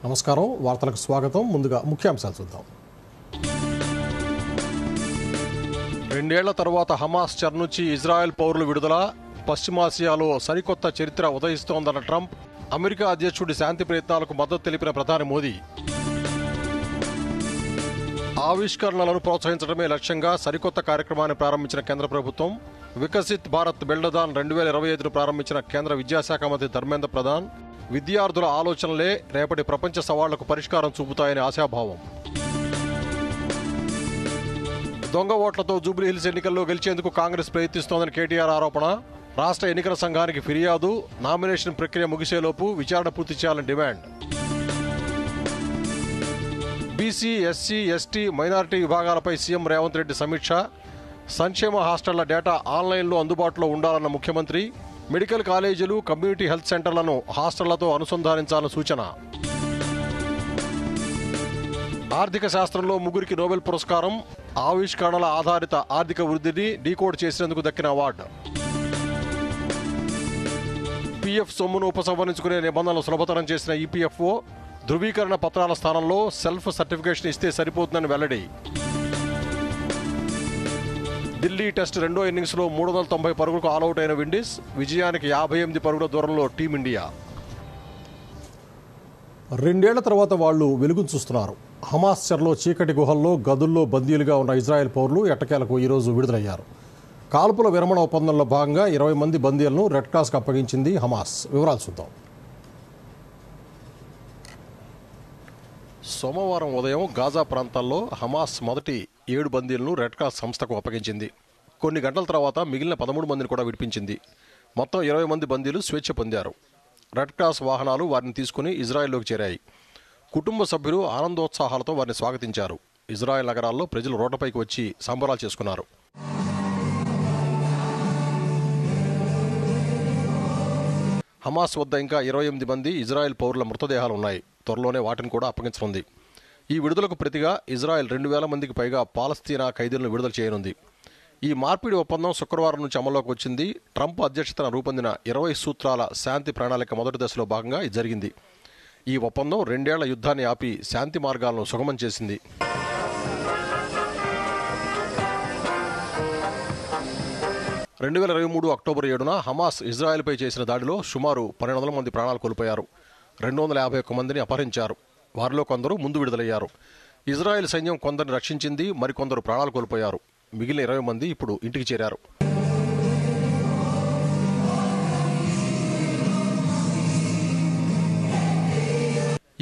నమస్కారం, వార్తలకు స్వాగతం. ముందుగా ముఖ్యాంశాలు చూద్దాం. 2 ఏళ్ల తర్వాత హమాస్ చెర నుంచి ఇజ్రాయెల్ పౌరులు విడుదల, పశ్చిమాసియాలో సరికొత్త చరిత్ర ఉదయిస్తోందన్న ట్రంప్, అమెరికా అధ్యక్షుడి శాంతి ప్రయత్నాలకు మద్దతు తెలిపిన ప్రధాని మోదీ. ఆవిష్కరణలను ప్రోత్సహించడమే లక్ష్యంగా సరికొత్త కార్యక్రమాన్ని ప్రారంభించిన కేంద్ర ప్రభుత్వం. వికసిత్ భారత్ బిల్డదాన్ 2025ను ప్రారంభించిన కేంద్ర విద్యాశాఖ మంత్రి ధర్మేంద్ర ప్రధాన్. విద్యార్థుల ఆలోచనలే రేపటి ప్రపంచ సవాళ్లకు పరిష్కారం చూపుతాయని ఆశాభావం. దొంగ ఓట్లతో జూబ్లీహిల్స్ ఎన్నికల్లో గెలిచేందుకు కాంగ్రెస్ ప్రయత్నిస్తోందని కేటీఆర్ ఆరోపణ. రాష్ట్ర ఎన్నికల సంఘానికి ఫిర్యాదు, నామినేషన్ ప్రక్రియ ముగిసేలోపు విచారణ పూర్తి చేయాలని demand. BC, SC, ST, minority విభాగాలపై సీఎం రేవంత్ రెడ్డి సమీక్ష. సంక్షేమ హాస్టళ్ల డేటా ఆన్లైన్లో అందుబాటులో ఉండాలన్న ముఖ్యమంత్రి. మెడికల్ కాలేజీలు, కమ్యూనిటీ హెల్త్ సెంటర్లను హాస్టళ్లతో అనుసంధానించాలని సూచన. ఆర్థిక శాస్త్రంలో 3 నోబెల్ పురస్కారం. ఆవిష్కరణల ఆధారిత ఆర్థిక వృద్ధిని డీకోడ్ చేసినందుకు దక్కిన అవార్డు. పీఎఫ్ సొమ్మును ఉపసంహరించుకునే నిబంధనలు సులభతరం చేసిన ఈపీఎఫ్ఓ. ధృవీకరణ పత్రాల స్థానంలో సెల్ఫ్ సర్టిఫికేషన్ ఇస్తే సరిపోతుందని వెల్లడి. ఢిల్లీ టెస్ట్ రెండో ఇన్నింగ్స్లో 390 పరుగులకు ఆలౌట్ అయిన విండీస్. విజయానికి 58 పరుగుల దూరంలో టీమిండియా. 2 ఏళ్ల తర్వాత వాళ్లు వెలుగును చూస్తున్నారు. హమాస్ చెరలో చీకటి గుహల్లో గదుల్లో బందీలుగా ఉన్న ఇజ్రాయెల్ పౌరులు ఎట్టకేలకు ఈరోజు విడుదలయ్యారు. కాల్పుల విరమణ ఒప్పందంలో భాగంగా 20 మంది బందీలను రెడ్ క్రాస్కు అప్పగించింది హమాస్. వివరాలు చూద్దాం. సోమవారం ఉదయం గాజా ప్రాంతాల్లో హమాస్ మొదటి 7 బందీలను రెడ్ క్రాస్ సంస్థకు అప్పగించింది. కొన్ని గంటల తర్వాత మిగిలిన 13 మందిని కూడా విడిపించింది. మొత్తం 20 మంది బందీలు స్వేచ్ఛ పొందారు. రెడ్ క్రాస్ వాహనాలు వారిని తీసుకుని ఇజ్రాయెల్లోకి చేరాయి. కుటుంబ సభ్యులు ఆనందోత్సాహాలతో వారిని స్వాగతించారు. ఇజ్రాయెల్ నగరాల్లో ప్రజలు రోడ్లపైకి వచ్చి సంబరాలు చేసుకున్నారు. హమాస్ వద్ద ఇంకా 28 మంది ఇజ్రాయెల్ పౌరుల మృతదేహాలు ఉన్నాయి. త్వరలోనే వాటిని కూడా అప్పగించనుంది. ఈ విడుదలకు ప్రతిగా ఇజ్రాయెల్ 2000 మందికి పైగా పాలస్తీనా ఖైదీలను విడుదల చేయనుంది. ఈ మార్పిడి ఒప్పందం శుక్రవారం నుంచి అమల్లోకి వచ్చింది. ట్రంప్ అధ్యక్షతన రూపొందిన 20 సూత్రాల శాంతి ప్రణాళిక మొదటి దశలో భాగంగా ఇది జరిగింది. ఈ ఒప్పందం 2 ఏళ్ల యుద్ధాన్ని ఆపి శాంతి మార్గాలను సుగమం చేసింది. 2023 అక్టోబర్ 7న హమాస్ ఇజ్రాయెల్పై చేసిన దాడిలో సుమారు 1200 మంది ప్రాణాలు కోల్పోయారు. 251 మందిని అపహరించారు. వారిలో కొందరు ముందు విడుదలయ్యారు. ఇజ్రాయెల్ సైన్యం కొందరిని రక్షించింది, మరికొందరు ప్రాణాలు కోల్పోయారు. మిగిలిన 20 మంది ఇప్పుడు ఇంటికి చేరారు.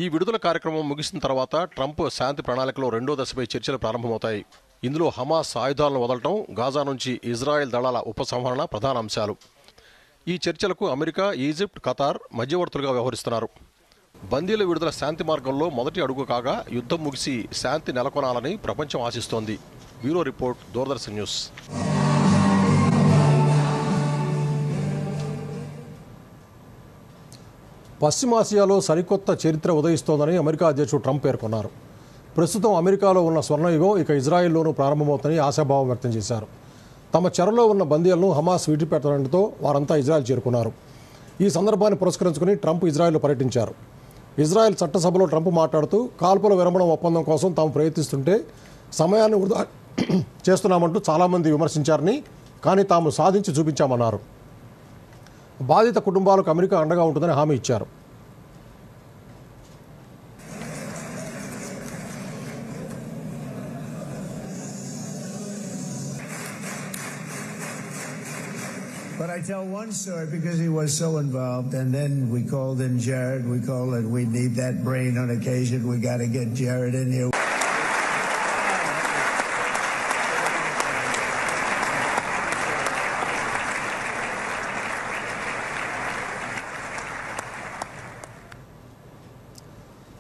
ఈ విడుదల కార్యక్రమం ముగిసిన తర్వాత ట్రంప్ శాంతి ప్రణాళికలో రెండో దశపై చర్చలు ప్రారంభమవుతాయి. ఇందులో హమాస్ ఆయుధాలను వదలటం, గాజా నుంచి ఇజ్రాయెల్ దళాల ఉపసంహరణ ప్రధాన అంశాలు. ఈ చర్చలకు అమెరికా, ఈజిప్ట్, ఖతార్ మధ్యవర్తులుగా వ్యవహరిస్తున్నారు. బందీల విడుదల శాంతి మార్గంలో మొదటి అడుగు కాగా యుద్ధం ముగిసి శాంతి నెలకొనాలని ప్రపంచం ఆశిస్తోంది. Bureau report, Doordarshan news. పశ్చిమాసియాలో సరికొత్త చరిత్ర ఉదయిస్తోందని అమెరికా అధ్యక్షుడు ట్రంప్ పేర్కొన్నారు. ప్రస్తుతం అమెరికాలో ఉన్న స్వర్ణయుగం ఇక ఇజ్రాయెల్లోనూ ప్రారంభమవుతుందని ఆశాభావం వ్యక్తం చేశారు. తమ చెరలో ఉన్న బందీలను హమాస్ విడిచిపెట్టడంతో వారంతా ఇజ్రాయెల్ చేరుకున్నారు. ఈ సందర్భాన్ని పురస్కరించుకుని ట్రంప్ ఇజ్రాయెల్లో పర్యటించారు. ఇజ్రాయెల్ చట్టసభలో ట్రంప్ మాట్లాడుతూ కాల్పుల విరమణ ఒప్పందం కోసం తాము ప్రయత్నిస్తుంటే సమయాన్ని వృధా చేస్తున్నామంటూ చాలామంది విమర్శించారని, కానీ తాము సాధించి చూపించామన్నారు. బాధిత కుటుంబాలకు అమెరికా అండగా ఉంటుందని హామీ ఇచ్చారు. But I tell one story because he was so involved, and then we called in Jared. We called it, we need that brain on occasion. We got to get Jared in here.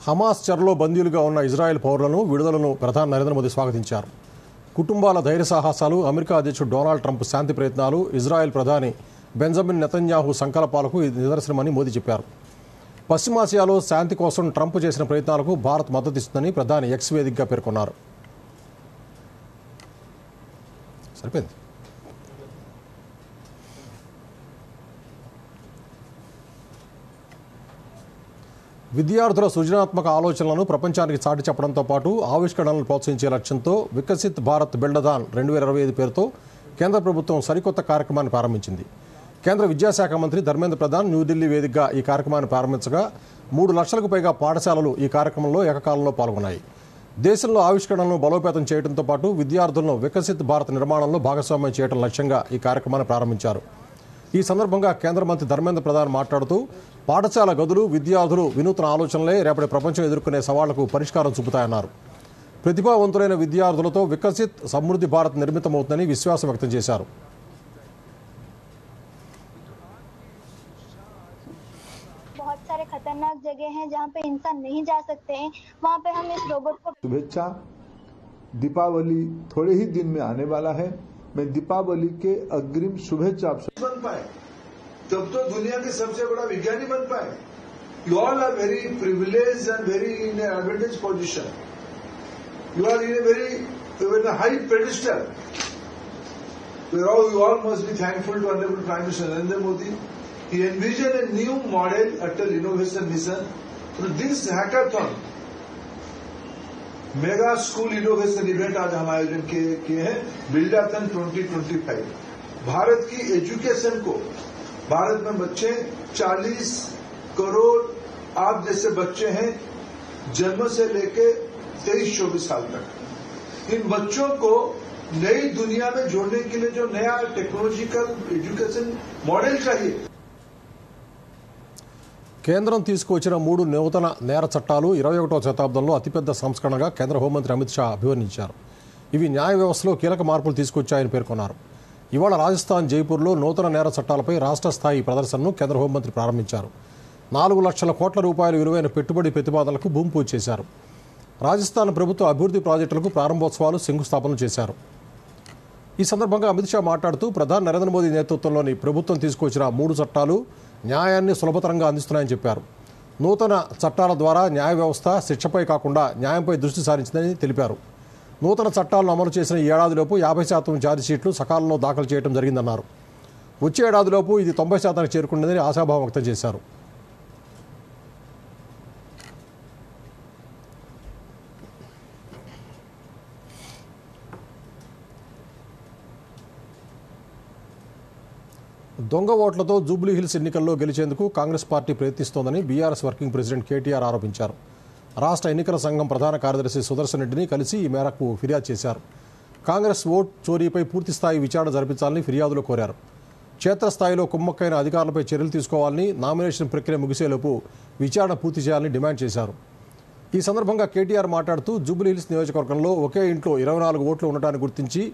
Hamas చెరలో బందీలుగా ఉన్న Israel పౌరులను విడుదలను ప్రధాని నరేంద్ర మోదీ స్వాగతించారు. కుటుంబాల ధైర్య సాహసాలు, America అధ్యక్షుడు డొనాల్డ్ ట్రంప్ శాంతి ప్రయత్నాలు, ఇజ్రాయెల్ ప్రధాని బెంజమిన్ నెతన్యాహు సంకల్పాలకు ఇది నిదర్శనమని మోదీ చెప్పారు. పశ్చిమాసియాలో శాంతి కోసం ట్రంప్ చేసిన ప్రయత్నాలకు భారత్ మద్దతిస్తుందని ప్రధాని ఎక్స్ వేదికగా పేర్కొన్నారు. సరిపోయింది. విద్యార్థుల సృజనాత్మక ఆలోచనలను ప్రపంచానికి చాటి చెప్పడంతో పాటు ఆవిష్కరణలను ప్రోత్సహించే లక్ష్యంతో వికసిత్ భారత్ బిల్డథాన్ 2025 పేరుతో కేంద్ర ప్రభుత్వం సరికొత్త కార్యక్రమాన్ని ప్రారంభించింది. కేంద్ర విద్యాశాఖ మంత్రి ధర్మేంద్ర ప్రధాన్ న్యూఢిల్లీ వేదికగా ఈ కార్యక్రమాన్ని ప్రారంభించగా 3 లక్షలకు పైగా పాఠశాలలు ఈ కార్యక్రమంలో ఏకకాలంలో పాల్గొన్నాయి. దేశంలో ఆవిష్కరణలను బలోపేతం చేయడంతో పాటు విద్యార్థులను వికసిత్ భారత్ నిర్మాణంలో భాగస్వామ్యం చేయడం లక్ష్యంగా ఈ కార్యక్రమాన్ని ప్రారంభించారు. ఈ సందర్భంగా కేంద్ర మంత్రి ధర్మేంద్ర ప్రధాన్ మాట్లాడుతూ పాఠశాల గదులు విద్యార్థులు వినూత్న ఆలోచనలే రేపటి ప్రపంచం ఎదుర్కొనే సవాళ్లకు పరిష్కారం చూపుతాయన్నారు. ప్రతిభావంతులైన విద్యార్థులతో వికసిత్ సమృద్ధి భారత్ నిర్మితమవుతుందని విశ్వాసం వ్యక్తం చేశారు. बहुत सारे खतरनाक जगह हैं जहाँ पे इंसान नहीं जा सकते हैं, वहाँ पे हम इस रोबोट को शुभेच्छा। दीपावली थोड़े ही दिन में आने वाला है। मैं दीपावली के अग्रिम शुभेच्छा आप बन पाए तब तो दुनिया के सबसे बड़ा विज्ञानी बन पाए. You all are very privileged and very in an advantage position. You are in a high pedestal. You all must be thankful to Honorable Prime Minister Narendra Modi. He envisioned a new model Atal Innovation Mission through this hackathon. Mega school innovation event आज हम आयोजन किए हैं बिल्डाथन 2025. भारत की education को, भारत में बच्चे 40 करोड़ आप जैसे बच्चे हैं जन्म से लेके 23-24 साल तक. इन बच्चों को नई दुनिया में जोड़ने के लिए जो नया टेक्नोलॉजिकल एजुकेशन मॉडल चाहिए. కేంద్రం తీసుకువచ్చిన 3 నూతన నేర చట్టాలు 21వ శతాబ్దంలో అతిపెద్ద సంస్కరణగా కేంద్ర హోంమంత్రి అమిత్ షా అభివర్ణించారు. ఇవి న్యాయ వ్యవస్థలో కీలక మార్పులు తీసుకొచ్చాయని పేర్కొన్నారు. ఇవాళ రాజస్థాన్ జైపూర్లో నూతన నేర చట్టాలపై రాష్ట్ర స్థాయి ప్రదర్శనను కేంద్ర హోంమంత్రి ప్రారంభించారు. 4 లక్షల కోట్ల రూపాయల విలువైన పెట్టుబడి ప్రతిపాదనలకు భూమి పూజ చేశారు. రాజస్థాన్ ప్రభుత్వ అభివృద్ధి ప్రాజెక్టులకు ప్రారంభోత్సవాలు శంకుస్థాపనలు చేశారు. ఈ సందర్భంగా అమిత్ షా మాట్లాడుతూ ప్రధాని నరేంద్ర మోదీ నేతృత్వంలోని ప్రభుత్వం తీసుకొచ్చిన 3 చట్టాలు న్యాయాన్ని సులభతరంగా అందిస్తున్నాయని చెప్పారు. నూతన చట్టాల ద్వారా న్యాయ వ్యవస్థ శిక్షపై కాకుండా న్యాయంపై దృష్టి సారించిందని తెలిపారు. నూతన చట్టాలను అమలు చేసిన ఈ ఏడాదిలోపు 50% ఛార్జిషీట్లు సకాలంలో దాఖలు చేయడం జరిగిందన్నారు. వచ్చే ఏడాదిలోపు ఇది 90% చేరుకుంటుందని ఆశాభావం వ్యక్తం చేశారు. దొంగ ఓట్లతో జూబ్లీ హిల్స్ ఎన్నికల్లో గెలిచేందుకు కాంగ్రెస్ పార్టీ ప్రయత్నిస్తోందని బీఆర్ఎస్ వర్కింగ్ ప్రెసిడెంట్ కేటీఆర్ ఆరోపించారు. రాష్ట్ర ఎన్నికల సంఘం ప్రధాన కార్యదర్శి సుదర్శన్ రెడ్డిని కలిసి ఈ మేరకు ఫిర్యాదు చేశారు. కాంగ్రెస్ ఓట్ చోరీపై పూర్తిస్థాయి విచారణ జరిపించాలని ఫిర్యాదులో కోరారు. క్షేత్రస్థాయిలో కుమ్మక్కైన అధికారులపై చర్యలు తీసుకోవాలని, నామినేషన్ ప్రక్రియ ముగిసేలోపు విచారణ పూర్తి చేయాలని డిమాండ్ చేశారు. ఈ సందర్భంగా కేటీఆర్ మాట్లాడుతూ జూబ్లీ హిల్స్ నియోజకవర్గంలో ఒకే ఇంట్లో 24 ఓట్లు ఉండటాన్ని గుర్తించి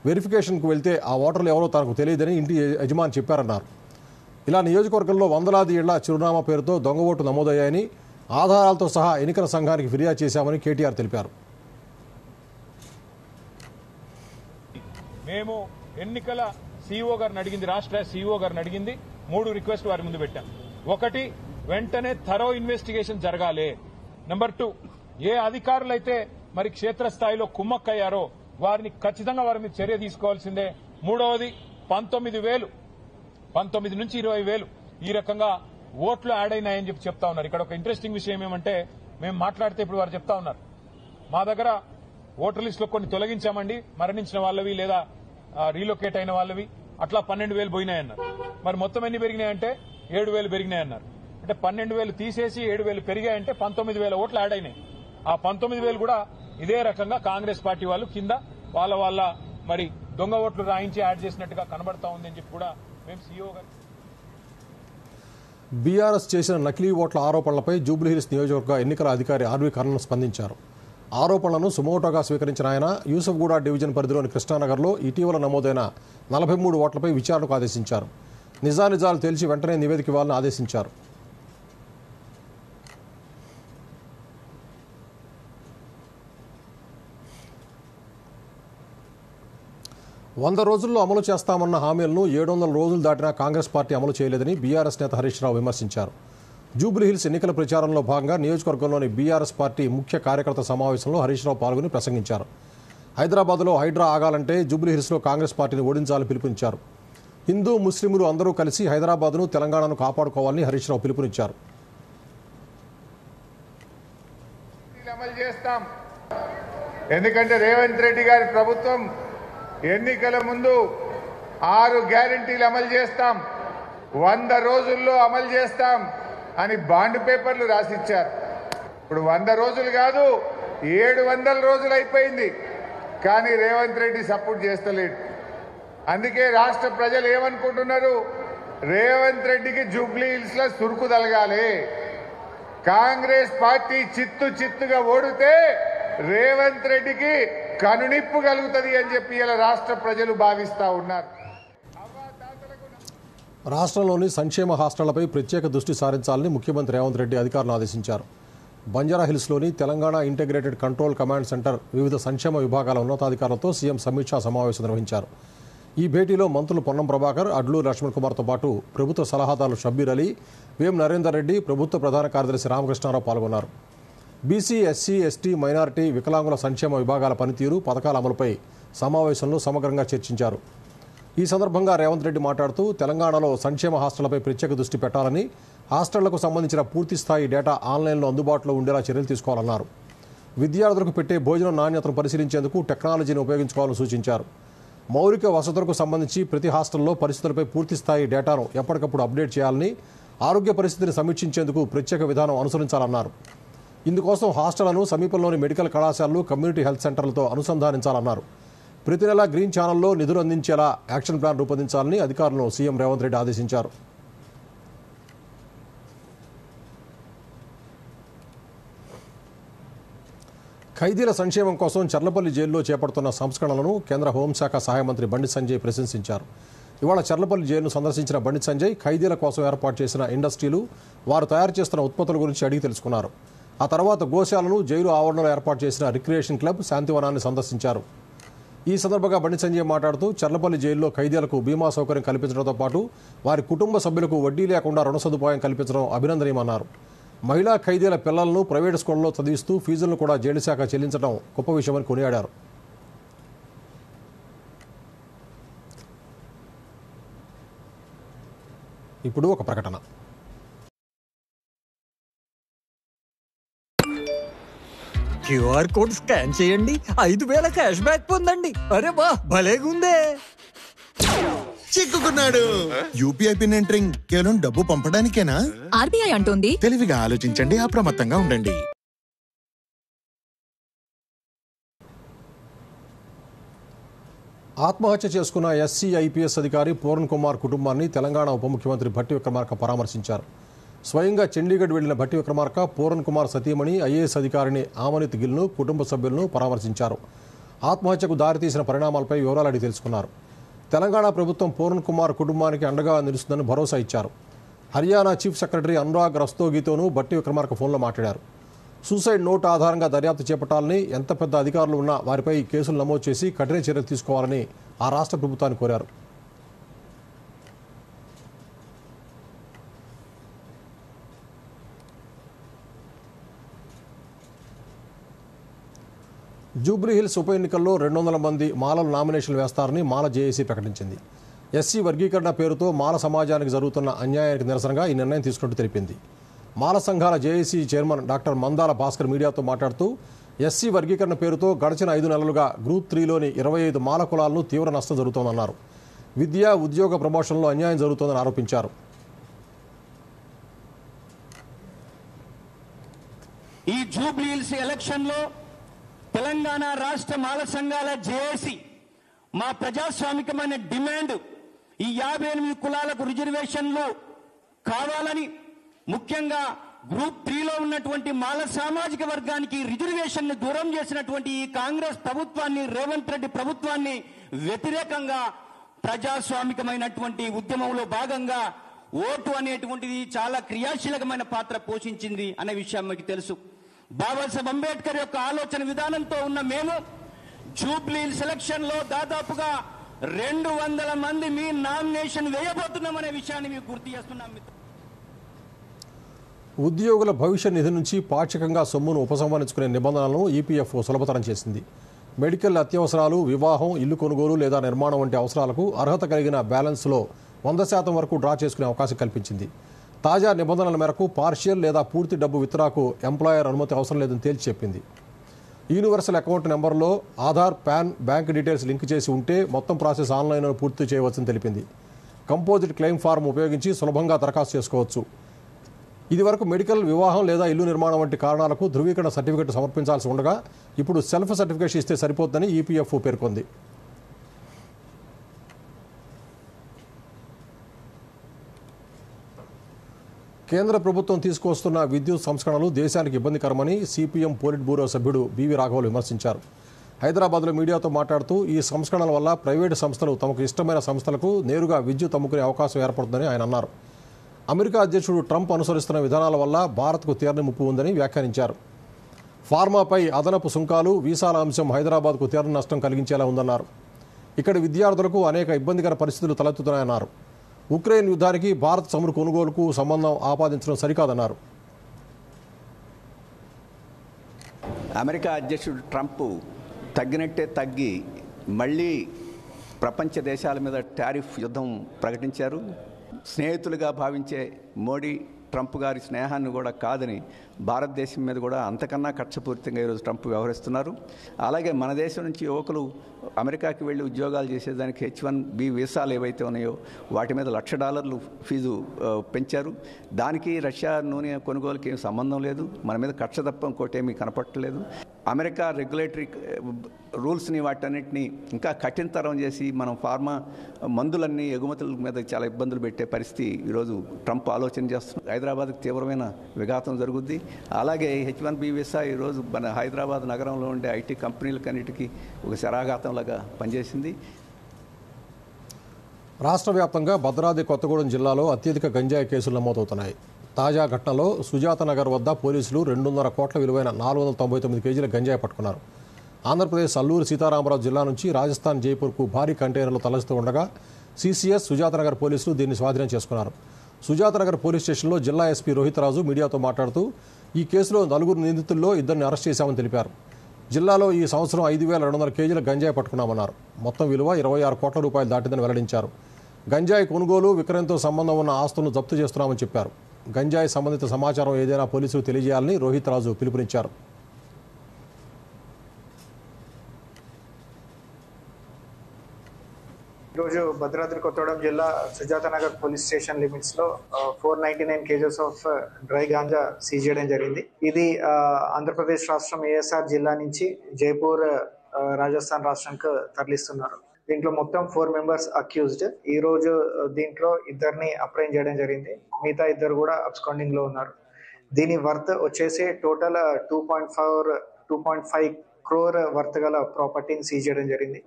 వెరిఫికేషన్కు వెళ్తే ఆ ఓటర్లు ఎవరో తనకు తెలియదని ఇంటి యజమాని చెప్పారన్నారు. ఇలా నియోజకవర్గంలో వందలాది ఇళ్ల చిరునామా పేరుతో దొంగ ఓటు నమోదయ్యాయని, ఆధారాలతో సహా ఎన్నికల సంఘానికి ఫిర్యాదు చేశామని కేటీఆర్ తెలిపారు. మేము ఎన్నికల సీఈఓ గారిని అడిగింది, రాష్ట్ర సీఈఓ గారిని అడిగింది, 3 రిక్వెస్ట్ వారి ముందు పెట్టాం. 1, వెంటనే థరో ఇన్వెస్టిగేషన్ జరగాలి. నెంబర్ 2, ఏ అధికారులైతే మరి క్షేత్రస్థాయిలో కుమ్మక్కయ్యారో వారిని ఖచ్చితంగా వారి మీద చర్య తీసుకోవాల్సిందే. 3వది 19 నుంచి 20,000 ఈ రకంగా ఓట్లు యాడ్ అయినాయని చెప్తా ఉన్నారు. ఇక్కడ ఒక ఇంట్రెస్టింగ్ విషయం ఏమంటే, మేము మాట్లాడితే ఇప్పుడు వారు చెప్తా ఉన్నారు, మా దగ్గర ఓటర్ లిస్ట్ లో కొన్ని తొలగించామండి, మరణించిన వాళ్ళవి లేదా రీలొకేట్ అయిన వాళ్ళవి, అట్లా 12,000 పోయినాయన్నారు. మరి మొత్తం ఎన్ని పెరిగినాయంటే 7,000 పెరిగినాయన్నారు. అంటే 12,000 తీసేసి 7,000 పెరిగాయంటే 19,000 ఓట్లు యాడ్ అయినాయి. ఆ 19,000 కూడా ఇదే రకంగా కాంగ్రెస్ పార్టీ వాళ్ళు కింద వాళ్ళ మరి దొంగ ఓట్లు రాయించి యాడ్ చేసినట్టుగా కనబడతా ఉందని చెప్పి కూడా మేము సీఈఓ గారు. బీఆర్ఎస్ చేసిన నకిలీ ఓట్ల ఆరోపణలపై జూబ్లీహిల్స్ నియోజకవర్గ ఎన్నికల అధికారి ఆర్వీ కర్ణన్ స్పందించారు. ఆరోపణలను సుమోటోగా స్వీకరించిన ఆయన యూసఫ్గూడ డివిజన్ పరిధిలోని కృష్ణానగర్లో ఇటీవల నమోదైన 43 ఓట్లపై విచారణకు ఆదేశించారు. నిజానిజాలు తేల్చి వెంటనే నివేదిక ఇవ్వాలని ఆదేశించారు. వంద రోజుల్లో అమలు చేస్తామన్న హామీలను 700 రోజులు దాటినా కాంగ్రెస్ పార్టీ అమలు చేయలేదని బీఆర్ఎస్ నేత హరీష్ రావు విమర్శించారు. జూబ్లీహిల్స్ ఎన్నికల ప్రచారంలో భాగంగా నియోజకవర్గంలోని బీఆర్ఎస్ పార్టీ ముఖ్య కార్యకర్త సమావేశంలో హరీష్ రావు పాల్గొని ప్రసంగించారు. హైదరాబాద్లో హైడ్రా ఆగాలంటే జూబ్లీహిల్స్లో కాంగ్రెస్ పార్టీని ఓడించాలని పిలుపునిచ్చారు. హిందూ ముస్లింలు అందరూ కలిసి హైదరాబాద్ను తెలంగాణను కాపాడుకోవాలని హరీష్ రావు పిలుపునిచ్చారు. అమలు చేస్తాం. ఎందుకంటే రేవంత్ రెడ్డి గారి ప్రభుత్వం ఎన్నికల ముందు 6 గ్యారెంటీలు అమలు చేస్తాం, 100 రోజుల్లో అమలు చేస్తాం అని బాండ్ పేపర్లు రాసిచ్చారు. ఇప్పుడు 100 రోజులు కాదు, 700 రోజులు అయిపోయింది. కానీ రేవంత్ రెడ్డి సపోర్ట్ చేస్తలేడు. అందుకే రాష్ట్ర ప్రజలు ఏమనుకుంటున్నారు, రేవంత్ రెడ్డికి జూబ్లీ హిల్స్ లో సురుకు తలగాలి, కాంగ్రెస్ పార్టీ చిత్తుగా ఓడితే రేవంత్ రెడ్డికి కనునిప్పు కలుగుతుంది అని చెప్పి ఇలా రాష్ట్ర ప్రజలు భావిస్తా ఉన్నారు. రాష్ట్రంలోని సంక్షేమ హాస్టళ్లపై ప్రత్యేక దృష్టి సారించాలని ముఖ్యమంత్రి రేవంత్ రెడ్డి అధికారులను ఆదేశించారు. బంజారాహిల్స్లోని Telangana integrated control command centre వివిధ సంక్షేమ విభాగాల ఉన్నతాధికారులతో సీఎం సమీక్షా సమావేశం నిర్వహించారు. ఈ భేటీలో మంత్రులు పొన్నం ప్రభాకర్, అడ్లూరి లక్ష్మణ్ కుమార్తో పాటు ప్రభుత్వ సలహాదారులు షబ్బీర్ అలీ, వేం నరేందర్ రెడ్డి, ప్రభుత్వ ప్రధాన కార్యదర్శి రామకృష్ణారావు పాల్గొన్నారు. బీసీ, ఎస్సీ, ఎస్టీ, మైనారిటీ, వికలాంగుల సంక్షేమ విభాగాల పనితీరు, పథకాల అమలుపై సమావేశంలో సమగ్రంగా చర్చించారు. ఈ సందర్భంగా రేవంత్ రెడ్డి మాట్లాడుతూ తెలంగాణలో సంక్షేమ హాస్టళ్లపై ప్రత్యేక దృష్టి పెట్టాలని, హాస్టళ్లకు సంబంధించిన పూర్తిస్థాయి డేటా ఆన్లైన్లో అందుబాటులో ఉండేలా చర్యలు తీసుకోవాలన్నారు. విద్యార్థులకు పెట్టే భోజనం నాణ్యతను పరిశీలించేందుకు టెక్నాలజీని ఉపయోగించుకోవాలని సూచించారు. మౌలిక వసతులకు సంబంధించి ప్రతి హాస్టల్లో పరిస్థితులపై పూర్తిస్థాయి డేటాను ఎప్పటికప్పుడు అప్డేట్ చేయాలని, ఆరోగ్య పరిస్థితిని సమీక్షించేందుకు ప్రత్యేక విధానం అనుసరించాలన్నారు. ఇందుకోసం హాస్టళ్లను సమీపంలోని మెడికల్ కళాశాలలు, కమ్యూనిటీ హెల్త్ సెంటర్లతో అనుసంధానించాలన్నారు. ప్రతి నెల గ్రీన్ ఛానల్లో నిధులు అందించేలా యాక్షన్ ప్లాన్ రూపొందించాలని అధికారులను సీఎం రేవంత్ రెడ్డి ఆదేశించారు. ఖైదీల సంక్షేమం కోసం చర్లపల్లి జైల్లో చేపడుతున్న సంస్కరణలను కేంద్ర హోంశాఖ సహాయ మంత్రి బండి సంజయ్ ప్రశంసించారు. ఇవాళ చర్లపల్లి జైలును సందర్శించిన బండి సంజయ్ ఖైదీల కోసం ఏర్పాటు చేసిన ఇండస్ట్రీలు, వారు తయారు చేస్తున్న ఉత్పత్తుల గురించి అడిగి తెలుసుకున్నారు. ఆ తర్వాత గోశాలను, జైలు ఆవరణలో ఏర్పాటు చేసిన రిక్రియేషన్ క్లబ్, శాంతివనాన్ని సందర్శించారు. ఈ సందర్భంగా బండి సంజయ్ మాట్లాడుతూ చర్లపల్లి జైల్లో ఖైదీలకు బీమా సౌకర్యం కల్పించడంతో పాటు వారి కుటుంబ సభ్యులకు వడ్డీ లేకుండా రుణ సదుపాయం కల్పించడం అభినందనీయమన్నారు. మహిళా ఖైదీల పిల్లలను ప్రైవేటు స్కూళ్లలో చదివిస్తూ ఫీజులను కూడా జైలు శాఖ చెల్లించడం గొప్ప విషయమని కొనియాడారు. ఇప్పుడు ఒక ప్రకటన. క్యూఆర్ కోడ్ స్కాన్ చేయండి, 5,000 క్యాష్ బ్యాక్ పొందండి. అరే వా, భలేగుందే. చిక్కుకున్నాడు. యూపీఐ పిన్ ఎంటరింగ్ కేవలం డబ్బు పంపడానికేనా? ఆర్బీఐ అంటోంది. తెలివిగా ఆలోచించండి, అప్రమత్తంగా ఉండండి. ఆత్మహత్య చేసుకున్న ఎస్సీ ఐపీఎస్ అధికారి పూరన్ కుమార్ కుటుంబాన్ని తెలంగాణ ఉప ముఖ్యమంత్రి భట్టి విక్రమార్క పరామర్శించారు. స్వయంగా చండీగఢ్ వెళ్లిన భట్టి విక్రమార్క పూరన్ కుమార్ సతీమణి ఐఏఎస్ అధికారిని ఆమనిత్ గిల్ను, కుటుంబ సభ్యులను పరామర్శించారు. ఆత్మహత్యకు దారితీసిన పరిణామాలపై వివరాలు అడిగి తెలుసుకున్నారు. తెలంగాణ ప్రభుత్వం పూరన్ కుమార్ కుటుంబానికి అండగా నిలుస్తుందని భరోసా ఇచ్చారు. హర్యానా చీఫ్ సెక్రటరీ అనురాగ్ రస్తోగితోనూ భట్టి విక్రమార్క ఫోన్లో మాట్లాడారు. సూసైడ్ నోట్ ఆధారంగా దర్యాప్తు చేపట్టాలని, ఎంత పెద్ద అధికారులు ఉన్నా వారిపై కేసులు నమోదు చేసి కఠిన చర్యలు తీసుకోవాలని ఆ రాష్ట్ర ప్రభుత్వాన్ని కోరారు. జూబ్లీ హిల్స్ ఉప ఎన్నికల్లో 200 మంది మాలలు నామినేషన్లు వేస్తారని మాల జేఏసీ ప్రకటించింది. ఎస్సీ వర్గీకరణ పేరుతో మాల సమాజానికి జరుగుతున్న అన్యాయానికి నిరసనగా ఈ నిర్ణయం తీసుకున్నట్టు తెలిపింది. మాల సంఘాల JAC chairman doctor Mandala Bhaskar మీడియాతో మాట్లాడుతూ ఎస్సీ వర్గీకరణ పేరుతో గడిచిన 5 నెలలుగా గ్రూప్ 3లోని 25 మాల కులాలను తీవ్ర నష్టం జరుగుతోందన్నారు. విద్య, ఉద్యోగ ప్రమోషన్లో అన్యాయం జరుగుతోందని ఆరోపించారు. ఈ జూబ్లీ హిల్స్ ఎలక్షన్లో తెలంగాణ రాష్ట్ర మాల సంఘాల జేఏసీ మా ప్రజాస్వామికమైన డిమాండ్ ఈ 58 కులాలకు రిజర్వేషన్లు కావాలని, ముఖ్యంగా గ్రూప్ 3లో ఉన్నటువంటి మాల సామాజిక వర్గానికి రిజర్వేషన్ దూరం చేసినటువంటి ఈ కాంగ్రెస్ ప్రభుత్వాన్ని, రేవంత్ రెడ్డి ప్రభుత్వాన్ని వ్యతిరేకంగా ప్రజాస్వామికమైనటువంటి ఉద్యమంలో భాగంగా ఓటు అనేటువంటిది చాలా క్రియాశీలకమైన పాత్ర పోషించింది అనే విషయం మీకు తెలుసు. బాబాసాహెబ్ అంబేద్కర్ యొక్క ఆలోచన విధానంతో ఉన్న మేము జూబ్లీ సెలక్షన్ లో దాదాపుగా 200 మంది మీ నామినేషన్ వేయబోతున్నామనే విషయాన్ని మీకు గుర్తు చేస్తున్నాం. ఉద్యోగుల భవిష్య నిధి నుంచి పాక్షికంగా సొమ్మును ఉపసంహరించుకునే నిబంధనలను ఈపీఎఫ్ఓ సులభతరం చేసింది. మెడికల్ అత్యవసరాలు, వివాహం, ఇల్లు కొనుగోలు లేదా నిర్మాణం వంటి అవసరాలకు అర్హత కలిగిన బ్యాలెన్స్లో 100% వరకు డ్రా చేసుకునే అవకాశం కల్పించింది. తాజా నిబంధనల మేరకు పార్షియల్ లేదా పూర్తి డబ్బు విత్డ్రాకు ఎంప్లాయర్ అనుమతి అవసరం లేదని తేల్చి చెప్పింది. యూనివర్సల్ అకౌంట్ నెంబర్లో Aadhaar, pan, bank details link చేసి ఉంటే మొత్తం ప్రాసెస్ ఆన్లైన్లో పూర్తి చేయవచ్చని తెలిపింది. కంపోజిట్ క్లెయిమ్ ఫారం ఉపయోగించి సులభంగా దరఖాస్తు చేసుకోవచ్చు. ఇదివరకు మెడికల్, వివాహం లేదా ఇల్లు నిర్మాణం వంటి కారణాలకు ధృవీకరణ సర్టిఫికెట్ సమర్పించాల్సి ఉండగా ఇప్పుడు సెల్ఫ్ సర్టిఫికేషన్ ఇస్తే సరిపోతుందని ఈపీఎఫ్ఓ పేర్కొంది. కేంద్ర ప్రభుత్వం తీసుకొస్తున్న విద్యుత్ సంస్కరణలు దేశానికి ఇబ్బందికరమని సిపిఎం పోలిట్ బ్యూరో సభ్యుడు బివి రాఘవులు విమర్శించారు. హైదరాబాద్లో మీడియాతో మాట్లాడుతూ ఈ సంస్కరణల వల్ల ప్రైవేటు సంస్థలు తమకు ఇష్టమైన సంస్థలకు నేరుగా విద్యుత్ అమ్ముకునే అవకాశం ఏర్పడుతుందని ఆయన అన్నారు. అమెరికా అధ్యక్షుడు ట్రంప్ అనుసరిస్తున్న విధానాల వల్ల భారత్కు తీరని ముప్పు ఉందని వ్యాఖ్యానించారు. ఫార్మాపై అదనపు సుంకాలు, వీసాల అంశం హైదరాబాద్కు తీరని నష్టం కలిగించేలా ఉందన్నారు. ఇక్కడి విద్యార్థులకు అనేక ఇబ్బందికర పరిస్థితులు తలెత్తుతున్నాయన్నారు. ఉక్రెయిన్ యుద్ధానికి భారత్ చమురు కొనుగోలుకు సంబంధం ఆపాదించడం సరికాదన్నారు. అమెరికా అధ్యక్షుడు ట్రంప్ తగ్గినట్టే తగ్గి మళ్ళీ ప్రపంచ దేశాల మీద టారిఫ్ యుద్ధం ప్రకటించారు. స్నేహితులుగా భావించే మోడీ, ట్రంప్ గారి స్నేహాన్ని కూడా కాదని భారతదేశం మీద కూడా అంతకన్నా కక్షపూరితంగా ఈరోజు ట్రంప్ వ్యవహరిస్తున్నారు. అలాగే మన దేశం నుంచి యువకులు అమెరికాకి వెళ్ళి ఉద్యోగాలు చేసేదానికి H1B వీసాలు ఏవైతే ఉన్నాయో వాటి మీద $1,00,000 ఫీజు పెంచారు. దానికి రష్యా నూనె కొనుగోలుకి ఏం సంబంధం లేదు. మన మీద కక్ష తప్ప ఇంకోటేమీ కనపట్టలేదు. అమెరికా రెగ్యులేటరీ రూల్స్ని వాటన్నిటిని ఇంకా కఠినతరం చేసి మనం ఫార్మా మందులన్నీ ఎగుమతుల మీద చాలా ఇబ్బందులు పెట్టే పరిస్థితి ఈరోజు ట్రంప్ ఆలోచన చేస్తున్నారు. హైదరాబాద్కి తీవ్రమైన విఘాతం జరుగుద్ది. అలాగే H1B వీసా ఈరోజు మన హైదరాబాద్ నగరంలో ఉండే ఐటీ కంపెనీలకన్నిటికీ ఒక శరాఘాతంలాగా పనిచేసింది. రాష్ట్ర వ్యాప్తంగా భద్రాద్రి కొత్తగూడెం జిల్లాలో అత్యధిక గంజాయి కేసులు నమోదవుతున్నాయి. తాజా ఘటనలో సుజాతనగర్ వద్ద పోలీసులు 200 కోట్ల విలువైన 499 కేజీల గంజాయి పట్టుకున్నారు. ఆంధ్రప్రదేశ్ అల్లూరు సీతారామరాజు జిల్లా నుంచి రాజస్థాన్ జైపూర్కు భారీ కంటైనర్లు తరలిస్తూ ఉండగా సిసిఎస్ సుజాతనగర్ పోలీసులు దీన్ని స్వాధీనం చేసుకున్నారు. సుజాతనగర్ పోలీస్ స్టేషన్లో జిల్లా ఎస్పీ రోహిత్ రాజు మీడియాతో మాట్లాడుతూ ఈ కేసులో 4 నిందితుల్లో 2 అరెస్ట్ చేశామని తెలిపారు. జిల్లాలో ఈ సంవత్సరం 5,200 కేజీల గంజాయి పట్టుకున్నామన్నారు. మొత్తం విలువ 26 కోట్ల రూపాయలు దాటిందని వెల్లడించారు. గంజాయి కొనుగోలు, విక్రయంతో సంబంధం ఉన్న ఆస్తులను జప్తు చేస్తున్నామని చెప్పారు. గంజాయి సంబంధిత సమాచారం ఏదైనా పోలీసులు తెలియజేయాలని రోహిత్ రాజు పిలుపునిచ్చారు. ఈరోజు భద్రాద్రి కొత్తగూడెం జిల్లా సుజాతనగర్ పోలీస్ స్టేషన్ లిమిట్స్ లో 499 kgs of dry ganja seize చేయడం జరిగింది. ఇది ఆంధ్రప్రదేశ్ రాష్ట్రం ఏఎస్ఆర్ జిల్లా నుంచి జైపూర్ రాజస్థాన్ రాష్ట్రానికి తరలిస్తున్నారు. దీంట్లో మొత్తం 4 మెంబర్స్ అక్యూజ్డ్. ఈ రోజు దీంట్లో 2ని అప్రైండ్ చేయడం జరిగింది. మిగతా 2 కూడా అబ్స్కాండింగ్ లో ఉన్నారు. దీని వర్త్ వచ్చేసి టోటల్ 2.5 క్రోర్ వర్త్ గల ప్రాపర్టీని సీజ్ చేయడం జరిగింది.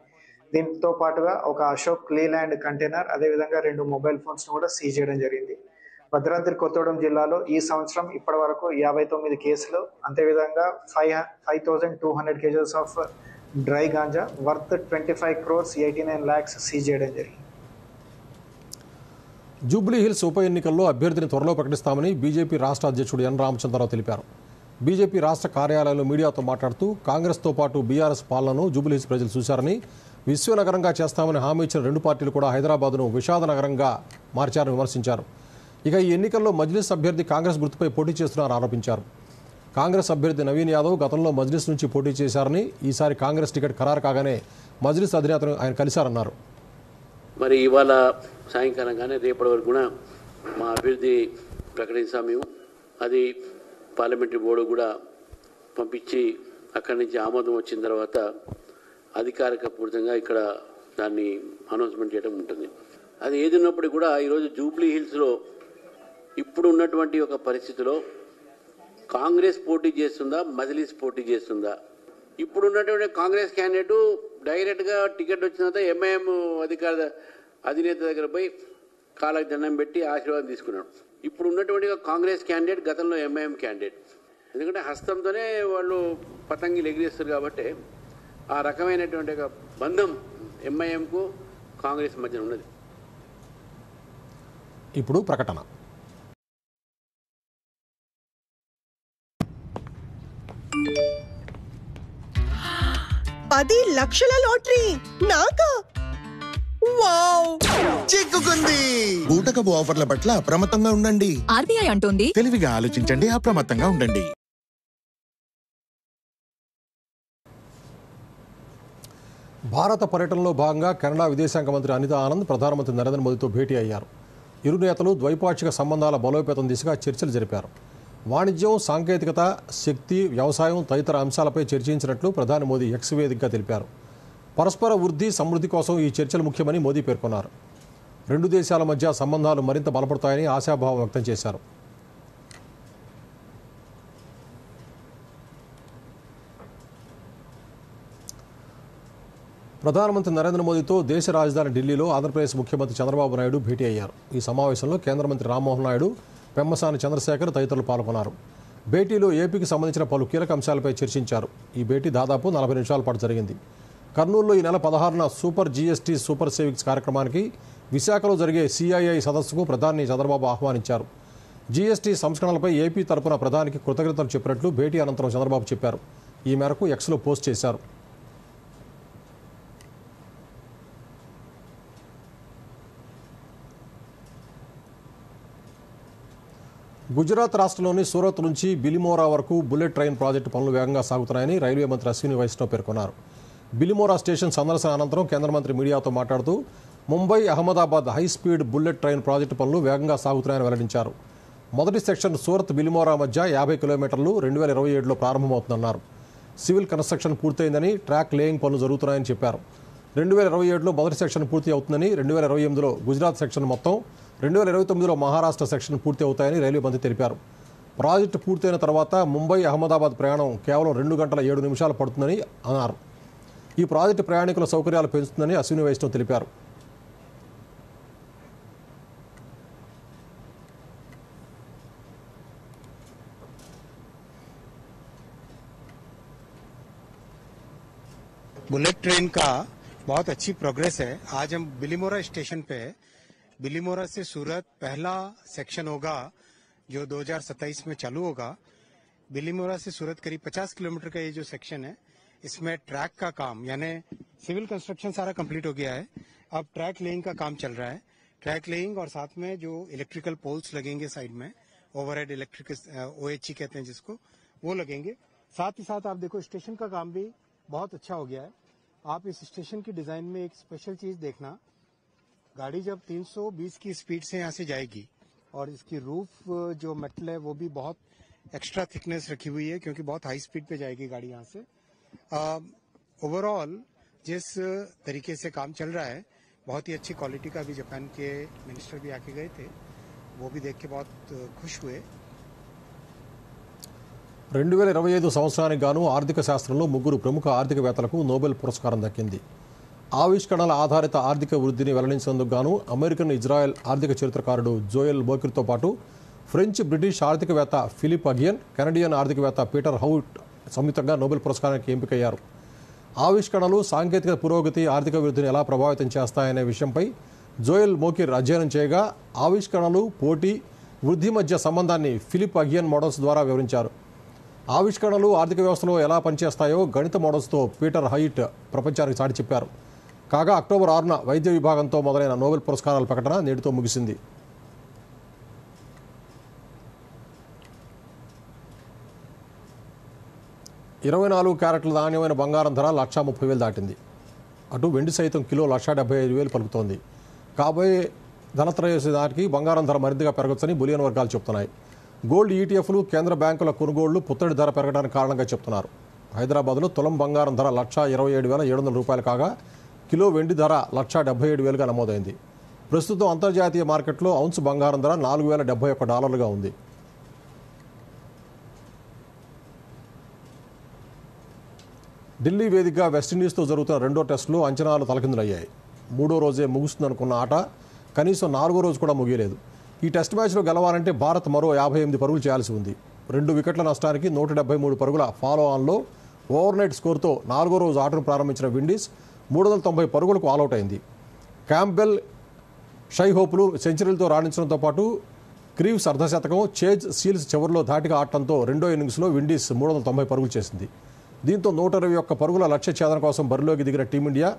దీంతో పాటుగా ఒక అశోక్ లీలాండ్ కంటైనర్, అదేవిధంగా 2 మొబైల్ ఫోన్స్ కూడా సీజ్ చేయడం జరిగింది. భద్రాద్రి కొత్తగూడెం జిల్లాలో ఈ సంవత్సరం ఇప్పటి వరకు 59 కేసులు, అంతేవిధంగా 5,200 kgs of dry ganja worth 25 crores 89 lakhs seize చేయడం జరిగింది. జూబ్లీ హిల్స్ ఉప ఎన్నికల్లో అభ్యర్థిని త్వరలో ప్రకటిస్తామని బీజేపీ రాష్ట్ర అధ్యక్షుడు ఎన్ రామచంద్రరావు తెలిపారు. బీజేపీ రాష్ట్ర కార్యాలయంలో మీడియాతో మాట్లాడుతూ కాంగ్రెస్తో పాటు బీఆర్ఎస్ పాలనను జూబ్లీ హిల్స్ ప్రజలు చూశారని, విశ్వనగరంగా చేస్తామని హామీ ఇచ్చిన 2 పార్టీలు కూడా హైదరాబాద్ను విషాద నగరంగా మార్చారని విమర్శించారు. ఇక ఈ ఎన్నికల్లో మజ్లిస్ అభ్యర్థి కాంగ్రెస్ గుర్తుపై పోటీ చేస్తున్నారని ఆరోపించారు. కాంగ్రెస్ అభ్యర్థి నవీన్ యాదవ్ గతంలో మజ్లిస్ నుంచి పోటీ చేశారని, ఈసారి కాంగ్రెస్ టికెట్ ఖరారు కాగానే మజ్లిస్ అధినేతను ఆయన కలిశారన్నారు. మరి ఇవాళ సాయంకాలం కానీ రేపటి వరకు కూడా మా అభ్యర్థి ప్రకటించాము. మేము అది పార్లమెంటరీ బోర్డు కూడా పంపించి అక్కడి నుంచి ఆమోదం వచ్చిన తర్వాత అధికారిక పూర్తిగా ఇక్కడ దాన్ని అనౌన్స్మెంట్ చేయడం ఉంటుంది. అది ఏదిన్నప్పటికీ కూడా ఈరోజు జూబ్లీ హిల్స్లో ఇప్పుడు ఉన్నటువంటి ఒక పరిస్థితిలో కాంగ్రెస్ పోటీ చేస్తుందా, మజ్లిస్ పోటీ చేస్తుందా? ఇప్పుడు ఉన్నటువంటి కాంగ్రెస్ క్యాండిడేటు డైరెక్ట్గా టికెట్ వచ్చిన తర్వాత ఎంఐఎం అధినేత దగ్గర పోయి కాళ్ళకి దండం పెట్టి ఆశీర్వాదం తీసుకున్నాడు. ఇప్పుడు ఉన్నటువంటి కాంగ్రెస్ క్యాండిడేట్ గతంలో ఎంఐఎం క్యాండిడేట్. ఎందుకంటే హస్తంతోనే వాళ్ళు పతంగిలు ఎగిరేస్తారు కాబట్టి ఆ రకమైనటువంటి ఒక బంధం ఎంఐఎంకు కాంగ్రెస్ మధ్య ఉన్నది. ఇప్పుడు ప్రకటన. $10 లక్షల లాటరీ నాకా? చిక్కుకుంది. బూటకపు ఆఫర్ల పట్ల అప్రమత్తంగా ఉండండి. ఆర్బీఐ అంటోంది తెలివిగా ఆలోచించండి, అప్రమత్తంగా ఉండండి. భారత పర్యటనలో భాగంగా కెనడా విదేశాంగ మంత్రి అనితా ఆనంద్ ప్రధానమంత్రి నరేంద్ర మోదీతో భేటీ అయ్యారు. ఇరు నేతలు ద్వైపాక్షిక సంబంధాల బలోపేతం దిశగా చర్చలు జరిపారు. వాణిజ్యం, సాంకేతికత, శక్తి, వ్యవసాయం తదితర అంశాలపై చర్చించినట్లు ప్రధాని మోదీ ఎక్స్ వేదికగా తెలిపారు. పరస్పర వృద్ధి, సమృద్ధి కోసం ఈ చర్చలు ముఖ్యమని మోదీ పేర్కొన్నారు. రెండు దేశాల మధ్య సంబంధాలు మరింత బలపడతాయని ఆశాభావం వ్యక్తం చేశారు. ప్రధానమంత్రి నరేంద్ర మోదీతో దేశ రాజధాని ఢిల్లీలో ఆంధ్రప్రదేశ్ ముఖ్యమంత్రి చంద్రబాబు నాయుడు భేటీ అయ్యారు. ఈ సమావేశంలో కేంద్ర మంత్రి రామ్మోహన్ నాయుడు, పెమ్మసాని చంద్రశేఖర్ తదితరులు పాల్గొన్నారు. భేటీలో ఏపీకి సంబంధించిన పలు కీలక అంశాలపై చర్చించారు. ఈ భేటీ దాదాపు 40 నిమిషాల పాటు జరిగింది. కర్నూలులో ఈ నెల 16న సూపర్ జీఎస్టీ సూపర్ సేవింగ్స్ కార్యక్రమానికి, విశాఖలో జరిగే సిఐఐ సదస్సుకు ప్రధాని చంద్రబాబు ఆహ్వానించారు. జీఎస్టీ సంస్కరణలపై ఏపీ తరపున ప్రధానికి కృతజ్ఞతలు చెప్పినట్లు భేటీ అనంతరం చంద్రబాబు చెప్పారు. ఈ మేరకు ఎక్స్లో పోస్ట్ చేశారు. గుజరాత్ రాష్ట్రంలోని సూరత్ నుంచి బిలిమోరా వరకు బుల్లెట్ ట్రైన్ ప్రాజెక్టు పనులు వేగంగా సాగుతున్నాయని రైల్వే మంత్రి అశ్విని వైష్ణవ్ పేర్కొన్నారు. బిలిమోరా స్టేషన్ సందర్శన అనంతరం కేంద్ర మంత్రి మీడియాతో మాట్లాడుతూ Mumbai Ahmedabad high speed bullet train project పనులు వేగంగా సాగుతున్నాయని వెల్లడించారు. మొదటి సెక్షన్ సూరత్ బిలిమోరా మధ్య 50 కిలోమీటర్లు 2027లో ప్రారంభమవుతుందన్నారు. సివిల్ కన్స్ట్రక్షన్ పూర్తయిందని, ట్రాక్ లేయింగ్ పనులు జరుగుతున్నాయని చెప్పారు. 2027లో మొదటి సెక్షన్ పూర్తి అవుతుందని, 2028లో గుజరాత్ సెక్షన్ మొత్తం, 2029లో మహారాష్ట్ర సెక్షన్ పూర్తి అవుతాయని రైల్వే మంత్రి తెలిపారు. ప్రాజెక్టు పూర్తయిన తర్వాత ముంబై అహ్మదాబాద్ ప్రయాణం కేవలం 2 గంటల 7 నిమిషాలు పడుతుందని అన్నారు. ఈ ప్రాజెక్టు ప్రయాణికుల సౌకర్యాలు పెంచుతుందని అశ్విని వైష్ణవ్ తెలిపారు. बुलेट ट्रेन का बहुत अच्छी प्रोग्रेस है. आज हम बिलिमोरा स्टेशन पे, बिलिमोरा से सूरत पहला सेक्शन होगा जो 2027 में चालू होगा. बिलिमोरा से सूरत करीब 50 किलोमीटर का ये जो सेक्शन है, इसमें ट्रैक का काम यानी सिविल कंस्ट्रक्शन सारा कंप्लीट हो गया है. अब ट्रैक लेइंग का काम चल रहा है. ट्रैक लेइंग और साथ में जो इलेक्ट्रिकल पोल्स लगेंगे साइड में, ओवरहेड इलेक्ट्रिक OHE कहते हैं जिसको, वो लगेंगे. साथ ही साथ आप देखो स्टेशन का काम भी बहुत अच्छा हो गया है. आप इस स्टेशन की डिजाइन में एक स्पेशल चीज देखना, गाड़ी जब 320 की स्पीड से यहाँ से जाएगी और इसकी रूफ जो मेटल है वो भी बहुत एक्स्ट्रा थिकनेस रखी हुई है क्योंकि बहुत हाई स्पीड पे जाएगी गाड़ी यहाँ से. ओवरऑल जिस तरीके से काम चल रहा है, बहुत ही अच्छी क्वालिटी का भी जापान के मिनिस्टर भी आके गए थे, वो भी देख के बहुत खुश हुए. 2025 సంవత్సరానికి గాను ఆర్థిక శాస్త్రంలో 3 ప్రముఖ ఆర్థికవేత్తలకు నోబెల్ పురస్కారం దక్కింది. ఆవిష్కరణల ఆధారిత ఆర్థిక వృద్ధిని వెల్లడించేందుకు గాను అమెరికన్ ఇజ్రాయెల్ ఆర్థిక చరిత్రకారుడు జోయెల్ మోకిర్తో పాటు ఫ్రెంచ్, బ్రిటిష్ ఆర్థికవేత్త ఫిలిప్ అగియన్, కెనడియన్ ఆర్థికవేత్త పీటర్ హౌట్ సంయుక్తంగా నోబెల్ పురస్కారానికి ఎంపికయ్యారు. ఆవిష్కరణలు, సాంకేతిక పురోగతి ఆర్థిక వృద్ధిని ఎలా ప్రభావితం చేస్తాయనే విషయంపై జోయెల్ మోకిర్ అధ్యయనం చేయగా, ఆవిష్కరణలు, పోటీ, వృద్ధి మధ్య సంబంధాన్ని ఫిలిప్ అగియన్ మోడల్స్ ద్వారా వివరించారు. ఆవిష్కరణలు ఆర్థిక వ్యవస్థలో ఎలా పనిచేస్తాయో గణిత మోడల్స్తో పీటర్ హైట్ ప్రపంచానికి చాటి చెప్పారు. కాగా అక్టోబర్ 6న వైద్య విభాగంతో మొదలైన నోబెల్ పురస్కారాల ప్రకటన నేటితో ముగిసింది. $24 క్యారెట్ల నాణ్యమైన బంగారం ధర 1,30,000 దాటింది. అటు వెండి సైతం కిలో 1,75,000 పలుకుతోంది. కాబోయే ధనత్రయోదశి నాటికి బంగారం ధర మరింతగా పెరగొచ్చని బులియన్ వర్గాలు చెబుతున్నాయి. గోల్డ్ ఈటీఎఫ్లు, కేంద్ర బ్యాంకుల కొనుగోళ్లు పుత్తడి ధర పెరగడానికి కారణంగా చెప్తున్నారు. హైదరాబాద్లో తులం బంగారం ధర 1,27,700 కాగా కిలో వెండి ధర 1,77,000గా నమోదైంది. ప్రస్తుతం అంతర్జాతీయ మార్కెట్లో ఔన్స్ బంగారం ధర $4,071 ఉంది. ఢిల్లీ వేదికగా వెస్టిండీస్తో జరుగుతున్న రెండో టెస్టులో అంచనాలు తలకిందులయ్యాయి. మూడో రోజే ముగుస్తుందనుకున్న ఆట కనీసం 4వ రోజు కూడా ముగియలేదు. ఈ టెస్ట్ మ్యాచ్లో గెలవాలంటే భారత్ మరో 58 పరుగులు చేయాల్సి ఉంది. 2 వికెట్ల నష్టానికి 173 పరుగుల ఫాలో ఆన్లో ఓవర్నైట్ స్కోర్తో 4వ రోజు ఆటను ప్రారంభించిన విండీస్ 390 పరుగులకు ఆలౌట్ అయింది. క్యాంప్బెల్, షైహోప్లు సెంచరీలతో రాణించడంతో పాటు క్రీవ్స్ అర్ధశతకం, చేజ్, సీల్స్ చివరిలో ధాటిగా ఆడటంతో రెండో ఇన్నింగ్స్లో విండీస్ 390 పరుగులు చేసింది. దీంతో 121 పరుగుల లక్ష్య ఛేదన కోసం బరిలోకి దిగిన టీమిండియా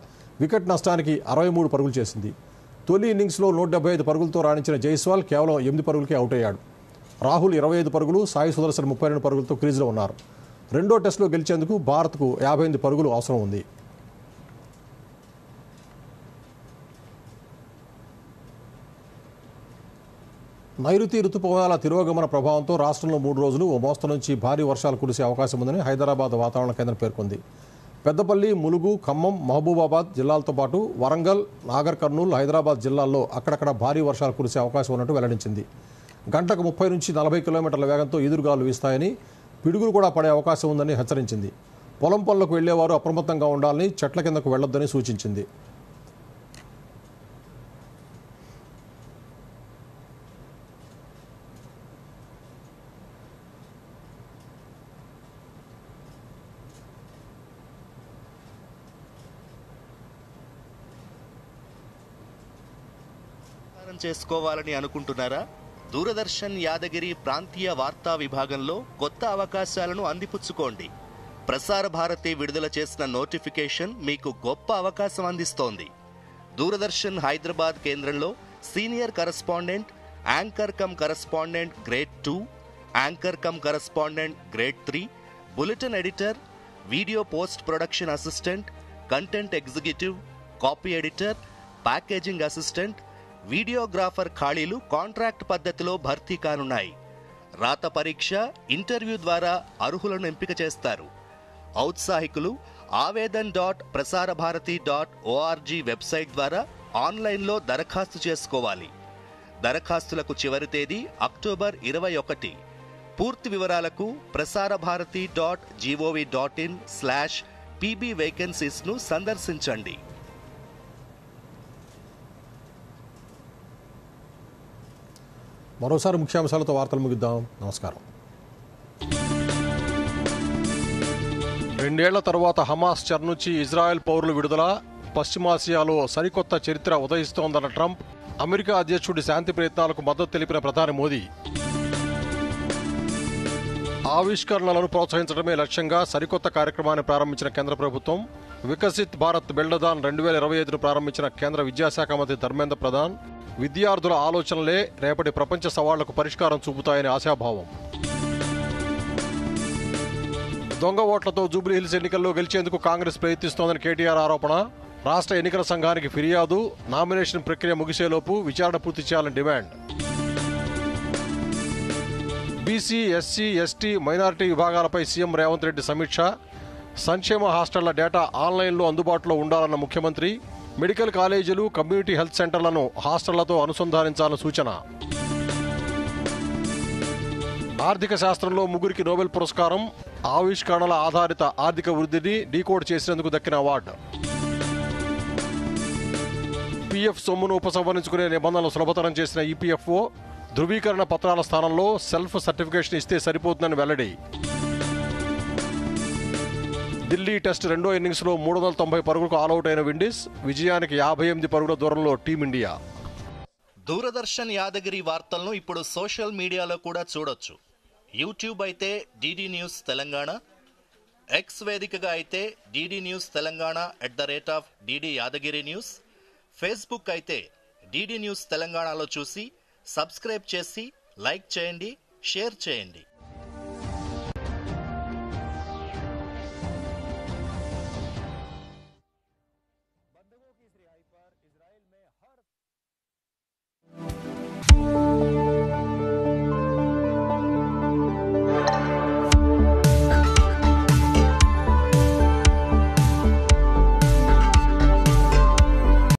వికెట్ నష్టానికి 63 పరుగులు చేసింది. తొలి ఇన్నింగ్స్లో 175 పరుగులతో రాణించిన జైస్వాల్ కేవలం 8 పరుగులకే అవుట్ అయ్యాడు. రాహుల్ 25 పరుగులు, సాయి సుదర్శన్ 32 పరుగులతో క్రీజులో ఉన్నారు. రెండో టెస్టులో గెలిచేందుకు భారత్కు 58 పరుగులు అవసరం ఉంది. నైరుతి రుతుపవనాల తిరోగమన ప్రభావంతో రాష్ట్రంలో 3 రోజులు ఓ మోస్తరు నుంచి భారీ వర్షాలు కురిసే అవకాశం ఉందని హైదరాబాద్ వాతావరణ కేంద్రం పేర్కొంది. పెద్దపల్లి, ములుగు, ఖమ్మం, మహబూబాబాద్ జిల్లాలతో పాటు వరంగల్, నాగర్ కర్నూలు, హైదరాబాద్ జిల్లాల్లో అక్కడక్కడ భారీ వర్షాలు కురిసే అవకాశం ఉన్నట్టు వెల్లడించింది. గంటకు 30 నుంచి 40 కిలోమీటర్ల వేగంతో ఈదురుగాలు వీస్తాయని, పిడుగులు కూడా పడే అవకాశం ఉందని హెచ్చరించింది. పొలం పనులకు వెళ్లేవారు అప్రమత్తంగా ఉండాలని, చెట్ల కిందకు వెళ్లొద్దని సూచించింది. చేసుకోవాలని అనుకుంటున్నారా? దూరదర్శన్ యాదగిరి ప్రాంతీయ వార్తా విభాగంలో కొత్త అవకాశాలను అందిపుచ్చుకోండి. ప్రసార భారతి విడుదల చేసిన నోటిఫికేషన్ మీకు గొప్ప అవకాశం అందిస్తోంది. దూరదర్శన్ హైదరాబాద్ కేంద్రంలో senior correspondent, anchor come correspondent grade 2, anchor come correspondent grade 3, bulletin editor, video post production assistant, content executive, copy editor, packaging assistant, videographer ఖాళీలు కాంట్రాక్ట్ పద్ధతిలో భర్తీ కానున్నాయి. రాత పరీక్ష, ఇంటర్వ్యూ ద్వారా అర్హులను ఎంపిక చేస్తారు. ఔత్సాహికులు avedan.prasarabharati.org వెబ్సైట్ ద్వారా ఆన్లైన్లో దరఖాస్తు చేసుకోవాలి. దరఖాస్తులకు చివరి తేదీ అక్టోబర్ 21. పూర్తి వివరాలకు prasarabharati.gov.in/pb వేకెన్సీస్ను సందర్శించండి. మరోసారి ముఖ్యాంశాలతో వార్తలు ముగిద్దాం. నమస్కారం. 2 ఏళ్ల తర్వాత హమాస్ చెర నుంచి ఇజ్రాయెల్ పౌరులు విడుదల, పశ్చిమాసియాలో సరికొత్త చరిత్ర ఉదయిస్తోందన్న ట్రంప్, అమెరికా అధ్యక్షుడి శాంతి ప్రయత్నాలకు మద్దతు తెలిపిన ప్రధాని మోదీ. ఆవిష్కరణలను ప్రోత్సహించడమే లక్ష్యంగా సరికొత్త కార్యక్రమాన్ని ప్రారంభించిన కేంద్ర ప్రభుత్వం. వికసిత్ భారత్ బిల్డదాన్ 2025ను ప్రారంభించిన కేంద్ర విద్యాశాఖ మంత్రి ధర్మేంద్ర ప్రధాన్. విద్యార్థుల ఆలోచనలే రేపటి ప్రపంచ సవాళ్లకు పరిష్కారం చూపుతాయని ఆశాభావం. దొంగ ఓట్లతో జూబ్లీహిల్స్ ఎన్నికల్లో గెలిచేందుకు కాంగ్రెస్ ప్రయత్నిస్తోందని కేటీఆర్ ఆరోపణ. రాష్ట్ర ఎన్నికల సంఘానికి ఫిర్యాదు, నామినేషన్ ప్రక్రియ ముగిసేలోపు విచారణ పూర్తి చేయాలని demand. BC, SC, ST, minority విభాగాలపై సీఎం రేవంత్ రెడ్డి సమీక్ష. సంక్షేమ హాస్టళ్ల డేటా ఆన్లైన్లో అందుబాటులో ఉండాలన్న ముఖ్యమంత్రి. మెడికల్ కాలేజీలు, కమ్యూనిటీ హెల్త్ సెంటర్లను హాస్టళ్లతో అనుసంధానించాలని సూచన. ఆర్థిక శాస్త్రంలో 3 నోబెల్ పురస్కారం. ఆవిష్కరణల ఆధారిత ఆర్థిక వృద్ధిని డీకోడ్ చేసినందుకు దక్కిన అవార్డు. పీఎఫ్ సొమ్మును ఉపసంహరించుకునే నిబంధనలు సులభతరం చేసిన ఈపీఎఫ్ఓ. ధృవీకరణ పత్రాల స్థానంలో సెల్ఫ్ సర్టిఫికేషన్ ఇస్తే సరిపోతుందని వెల్లడి. ఢిల్లీ టెస్ట్ రెండో ఇన్నింగ్స్లో 390 పరుగులకు ఆలౌట్ అయిన విండీస్. విజయానికి 58 పరుగుల దూరంలో టీమిండియా. దూరదర్శన్ యాదగిరి వార్తలను ఇప్పుడు సోషల్ మీడియాలో కూడా చూడొచ్చు. యూట్యూబ్ అయితే డిడి న్యూస్ తెలంగాణ, ఎక్స్ వేదికగా అయితే DD news Telangana @DD Yadagiri news, Facebook అయితే డిడి న్యూస్ తెలంగాణలో చూసి సబ్స్క్రైబ్ చేసి లైక్ చేయండి, షేర్ చేయండి.